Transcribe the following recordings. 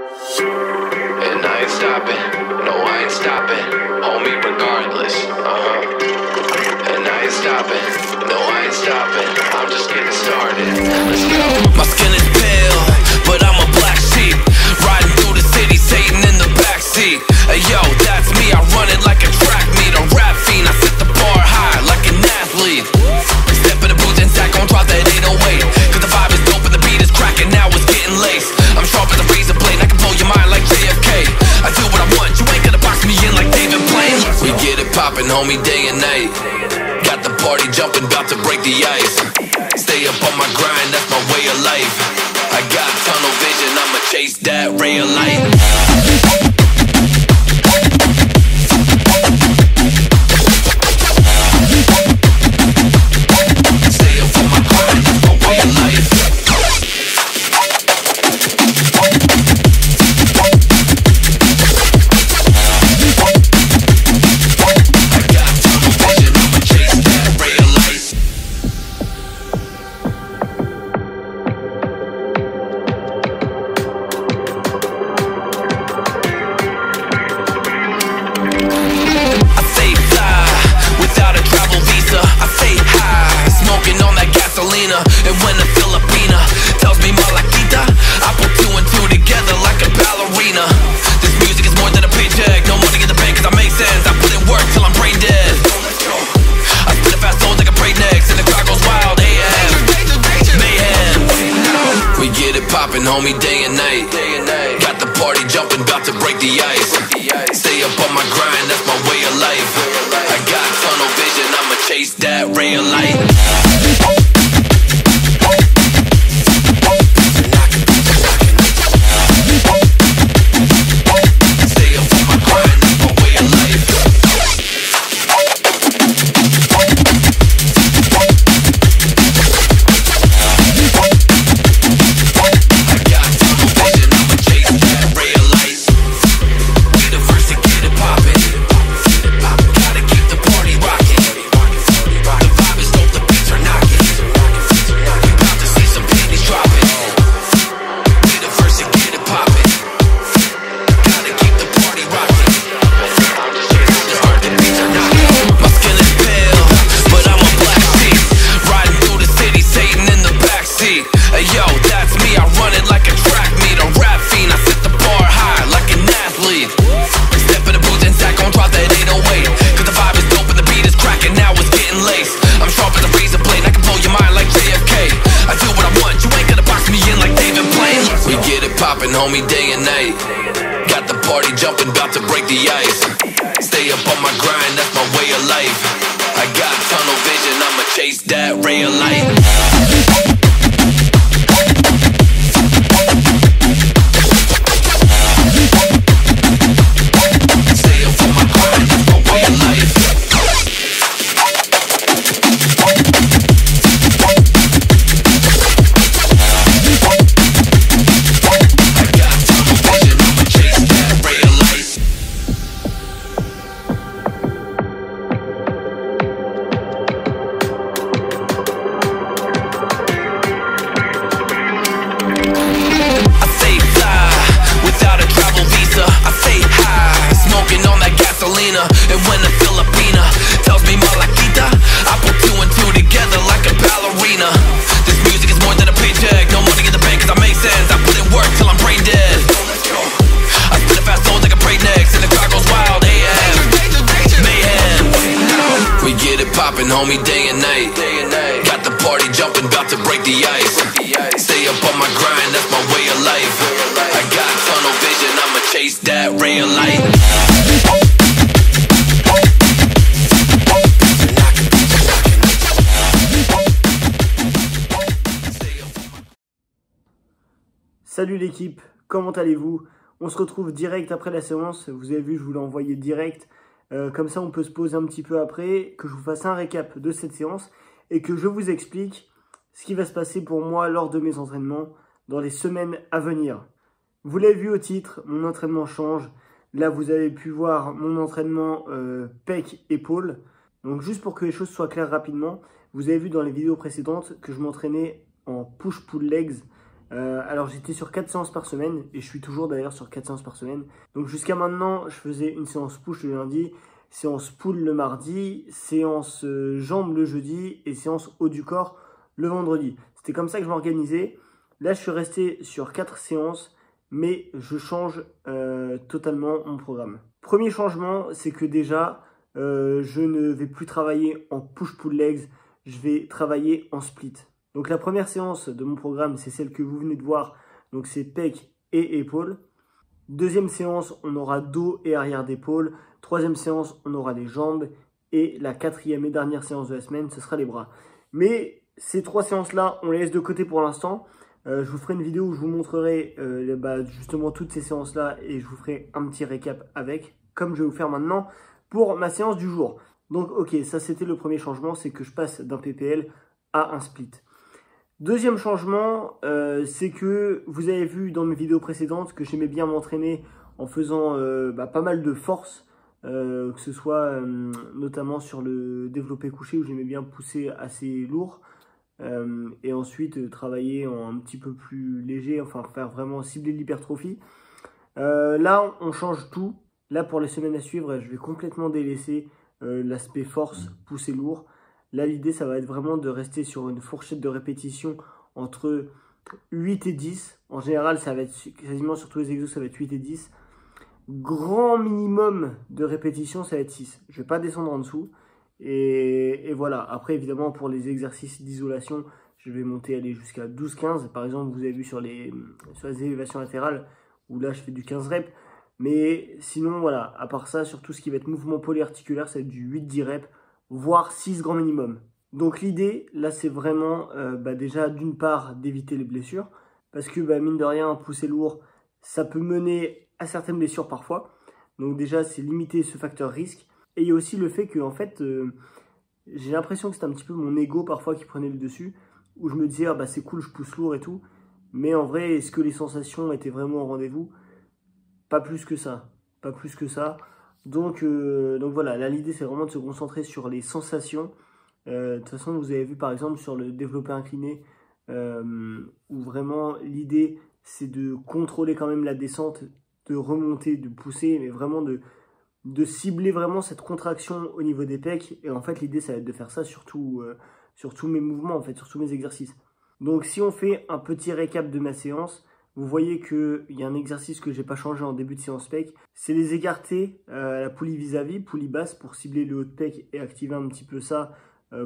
And I ain't stopping, no I ain't stopping, homie regardless, And I ain't stopping, no I ain't stopping, I'm just getting started, let's go. My skin is pale, but I'm a black sheep, riding through the city, Satan in the backseat. Hey yo, that's me, I run it like a track meet, a rap fiend, I set the bar high like an athlete. Step in the booth and Zach gon' drop that 808, cause the vibe is dope and the beat is cracking, now it's getting laced. I'm sharp as a razor blade, I can blow your mind like JFK. I do what I want, you ain't gonna box me in like David Blaine. We get it poppin', homie, day and night. Got the party jumping, about to break the ice. Stay up on my grind, that's my way of life. I got tunnel vision, I'ma chase that ray of light. And when a Filipina tells me Malakita, I put two and two together like a ballerina. This music is more than a paycheck, no money in the bank cause I make sense. I put in work till I'm brain dead. I spit a fast soul like a breaknecks and the crowd goes wild. Mayhem. We get it poppin', homie, day and night. Got the party jumping, about to break the ice. Stay up on my grind, that's my way of life. I got tunnel vision, I'ma chase that ray of light. Poppin', homie, day and night. Got the party jumping, about to break the ice. Stay up on my grind, that's my way of life. I got tunnel vision, I'ma chase that ray of light. And when a Filipina tells me Malakita, I put two and two together like a ballerina. This music is more than a paycheck, no money in the bank cause I make sense. I put in work till I'm brain dead. I spit a fast soul like a breaknecks and the crowd goes wild. Mayhem. We get it poppin', homie, day and night. Got the party jumping, about to break the ice. Stay up on my grind, that's my way of life. I got tunnel vision, I'ma chase that ray of light. Salut l'équipe, comment allez-vous? On se retrouve direct après la séance. Vous avez vu, je vous l'ai envoyé direct. Comme ça, on peut se poser un petit peu après, que je vous fasse un récap de cette séance et que je vous explique ce qui va se passer pour moi lors de mes entraînements dans les semaines à venir. Vous l'avez vu au titre, mon entraînement change. Là, vous avez pu voir mon entraînement pec-épaule. Donc, juste pour que les choses soient claires rapidement, vous avez vu dans les vidéos précédentes que je m'entraînais en push-pull legs. Alors j'étais sur 4 séances par semaine et je suis toujours d'ailleurs sur 4 séances par semaine. Donc jusqu'à maintenant, je faisais une séance push le lundi, séance pull le mardi, séance jambes le jeudi et séance haut du corps le vendredi. C'était comme ça que je m'organisais. Là, je suis resté sur 4 séances, mais je change totalement mon programme. Premier changement, c'est que déjà, je ne vais plus travailler en push-pull legs, je vais travailler en split. Donc la première séance de mon programme, c'est celle que vous venez de voir, donc c'est pec et épaules. Deuxième séance, on aura dos et arrière d'épaule. Troisième séance, on aura les jambes. Et la quatrième et dernière séance de la semaine, ce sera les bras. Mais ces 3 séances-là, on les laisse de côté pour l'instant. Je vous ferai une vidéo où je vous montrerai justement toutes ces séances-là et je vous ferai un petit récap avec, comme je vais vous faire maintenant pour ma séance du jour. Donc ok, ça c'était le premier changement, c'est que je passe d'un PPL à un split. Deuxième changement, c'est que vous avez vu dans mes vidéos précédentes que j'aimais bien m'entraîner en faisant pas mal de force, que ce soit notamment sur le développé couché où j'aimais bien pousser assez lourd et ensuite travailler en un petit peu plus léger, enfin faire vraiment cibler l'hypertrophie. Là, on change tout. Là, pour les semaines à suivre, je vais complètement délaisser l'aspect force, pousser lourd. Là, l'idée, ça va être vraiment de rester sur une fourchette de répétition entre 8 et 10. En général, ça va être quasiment sur tous les exos, ça va être 8 et 10. Grand minimum de répétition, ça va être 6. Je ne vais pas descendre en dessous. Et voilà. Après, évidemment, pour les exercices d'isolation, je vais monter, aller jusqu'à 12-15. Par exemple, vous avez vu sur les élévations latérales, où là, je fais du 15 reps. Mais sinon, voilà, à part ça, sur tout ce qui va être mouvement polyarticulaire, ça va être du 8-10 reps, voire 6 grand minimum. Donc l'idée, là, c'est vraiment déjà d'une part d'éviter les blessures, parce que mine de rien, pousser lourd, ça peut mener à certaines blessures parfois. Donc déjà, c'est limiter ce facteur risque. Et il y a aussi le fait que, en fait, j'ai l'impression que c'est un petit peu mon ego parfois qui prenait le dessus, où je me disais, c'est cool, je pousse lourd et tout. Mais en vrai, est-ce que les sensations étaient vraiment au rendez-vous? Pas plus que ça. Pas plus que ça. Donc voilà, là l'idée c'est vraiment de se concentrer sur les sensations. De toute façon, vous avez vu par exemple sur le développé incliné, où vraiment l'idée c'est de contrôler quand même la descente, de remonter, de pousser, mais vraiment de cibler vraiment cette contraction au niveau des pecs. Et en fait l'idée ça va être de faire ça sur tous mes mouvements, en fait, sur tous mes exercices. Donc si on fait un petit récap de ma séance, vous voyez qu'il y a un exercice que je n'ai pas changé en début de séance pec. C'est les écartés à la poulie vis-à-vis, poulie basse pour cibler le haut de pec et activer un petit peu ça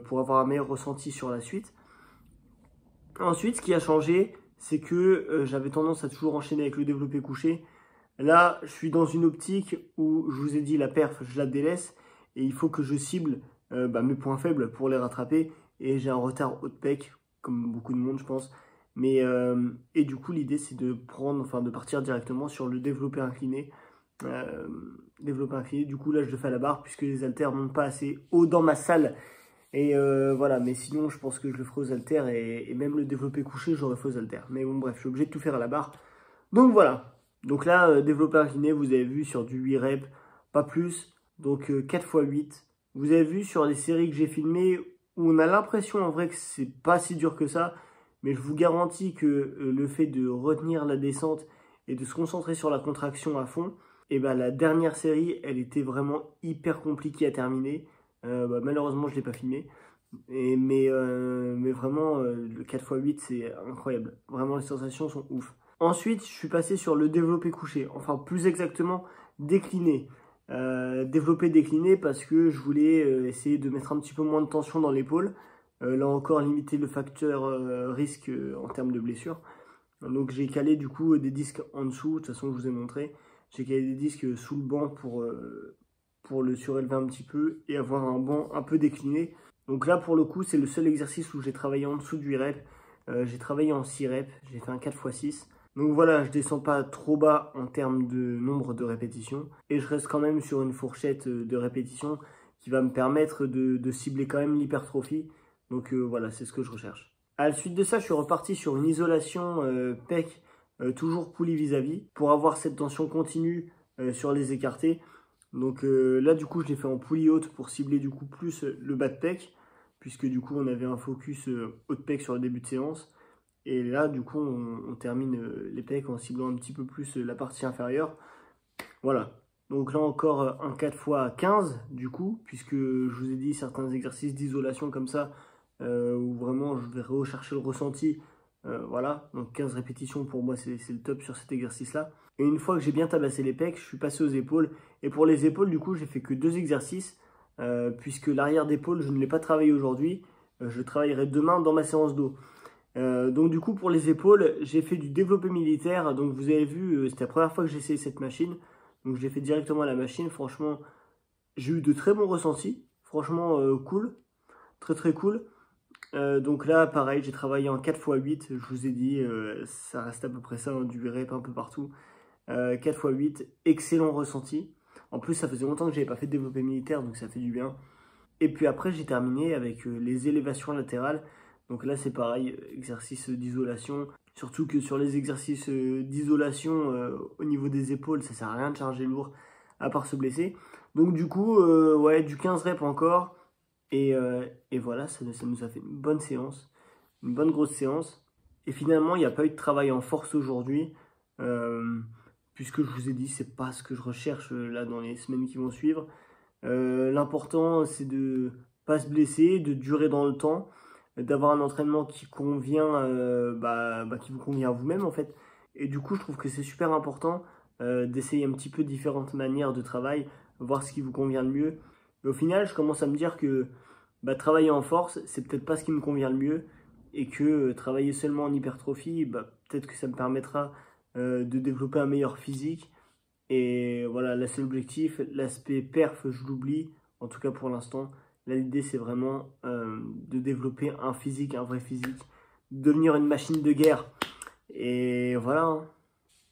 pour avoir un meilleur ressenti sur la suite. Ensuite, ce qui a changé, c'est que j'avais tendance à toujours enchaîner avec le développé couché. Là, je suis dans une optique où je vous ai dit la perf, je la délaisse et il faut que je cible mes points faibles pour les rattraper. Et j'ai un retard haut de pec, comme beaucoup de monde, je pense. Mais, et du coup, l'idée, c'est de partir directement sur le développé incliné. Du coup, là, je le fais à la barre puisque les haltères ne montent pas assez haut dans ma salle. Et voilà, mais sinon, je pense que je le ferai aux haltères et même le développé couché, j'aurais fait aux haltères. Mais bon, bref, je suis obligé de tout faire à la barre. Donc voilà. Donc là, développé incliné, vous avez vu sur du 8 reps, pas plus. Donc 4 x 8. Vous avez vu sur les séries que j'ai filmées où on a l'impression en vrai que c'est pas si dur que ça. Mais je vous garantis que le fait de retenir la descente et de se concentrer sur la contraction à fond, la dernière série, elle était vraiment hyper compliquée à terminer. Malheureusement, je ne l'ai pas filmé. Mais vraiment, le 4 x 8, c'est incroyable. Vraiment, les sensations sont ouf. Ensuite, je suis passé sur le développé couché. Enfin, plus exactement, décliné. Développé décliné parce que je voulais essayer de mettre un petit peu moins de tension dans l'épaule. Là encore, limiter le facteur risque en termes de blessure. Donc j'ai calé du coup des disques en dessous, de toute façon je vous ai montré. J'ai calé des disques sous le banc pour le surélever un petit peu et avoir un banc un peu décliné. Donc là pour le coup c'est le seul exercice où j'ai travaillé en dessous du 8 reps. J'ai travaillé en 6 reps, j'ai fait un 4 x 6. Donc voilà, je descends pas trop bas en termes de nombre de répétitions. Et je reste quand même sur une fourchette de répétitions qui va me permettre de cibler quand même l'hypertrophie. Donc voilà, c'est ce que je recherche. À la suite de ça, je suis reparti sur une isolation pec, toujours poulie vis-à-vis, pour avoir cette tension continue sur les écartés. Donc là, du coup, je l'ai fait en poulie haute pour cibler du coup plus le bas de pec, puisque du coup, on avait un focus haut de pec sur le début de séance. Et là, du coup, on termine les pecs en ciblant un petit peu plus la partie inférieure. Voilà. Donc là encore, un 4x15, du coup, puisque je vous ai dit certains exercices d'isolation comme ça, où vraiment je vais rechercher le ressenti. Voilà, donc 15 répétitions pour moi, c'est le top sur cet exercice-là. Et une fois que j'ai bien tabassé les pecs, je suis passé aux épaules. Et pour les épaules, du coup, j'ai fait que 2 exercices, puisque l'arrière d'épaule, je ne l'ai pas travaillé aujourd'hui. Je le travaillerai demain dans ma séance dos. Donc du coup, pour les épaules, j'ai fait du développé militaire. Donc vous avez vu, c'était la première fois que j'ai essayé cette machine. Donc je l'ai fait directement à la machine. Franchement, j'ai eu de très bons ressentis. Franchement, cool. Très très cool. Donc là, pareil, j'ai travaillé en 4x8. Je vous ai dit, ça reste à peu près ça, hein, du rep un peu partout. 4x8, excellent ressenti. En plus, ça faisait longtemps que je n'avais pas fait de développé militaire, donc ça fait du bien. Et puis après, j'ai terminé avec les élévations latérales. Donc là, c'est pareil, exercice d'isolation. Surtout que sur les exercices d'isolation au niveau des épaules, ça sert à rien de charger lourd, à part se blesser. Donc du coup, ouais, du 15 reps encore. Et voilà, ça nous a fait une bonne séance, une bonne grosse séance. Et finalement, il n'y a pas eu de travail en force aujourd'hui, puisque je vous ai dit, c'est pas ce que je recherche là dans les semaines qui vont suivre. L'important, c'est de pas se blesser, de durer dans le temps, d'avoir un entraînement qui convient, qui vous convient à vous-même en fait. Et du coup, je trouve que c'est super important d'essayer un petit peu différentes manières de travail, voir ce qui vous convient le mieux. Et au final, je commence à me dire que travailler en force, c'est peut-être pas ce qui me convient le mieux, et que travailler seulement en hypertrophie, peut-être que ça me permettra de développer un meilleur physique. Et voilà, là c'est l'objectif. L'aspect perf, je l'oublie, en tout cas pour l'instant. Là, l'idée c'est vraiment de développer un physique, un vrai physique, devenir une machine de guerre. Et voilà, hein.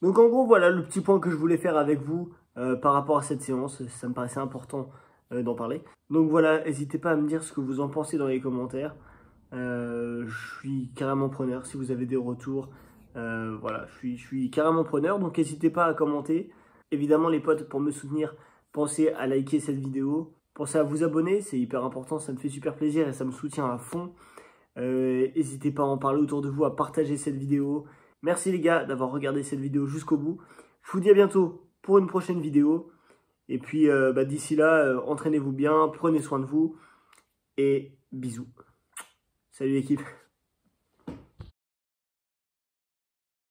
Donc en gros, voilà le petit point que je voulais faire avec vous par rapport à cette séance. Ça me paraissait important d'en parler. Donc voilà, n'hésitez pas à me dire ce que vous en pensez dans les commentaires. Je suis carrément preneur si vous avez des retours. Voilà, je suis carrément preneur, donc n'hésitez pas à commenter. Évidemment les potes, pour me soutenir, pensez à liker cette vidéo. Pensez à vous abonner, c'est hyper important, ça me fait super plaisir et ça me soutient à fond. N'hésitez pas à en parler autour de vous, à partager cette vidéo. Merci les gars d'avoir regardé cette vidéo jusqu'au bout. Je vous dis à bientôt pour une prochaine vidéo. Et puis d'ici là, entraînez-vous bien, prenez soin de vous et bisous. Salut l'équipe.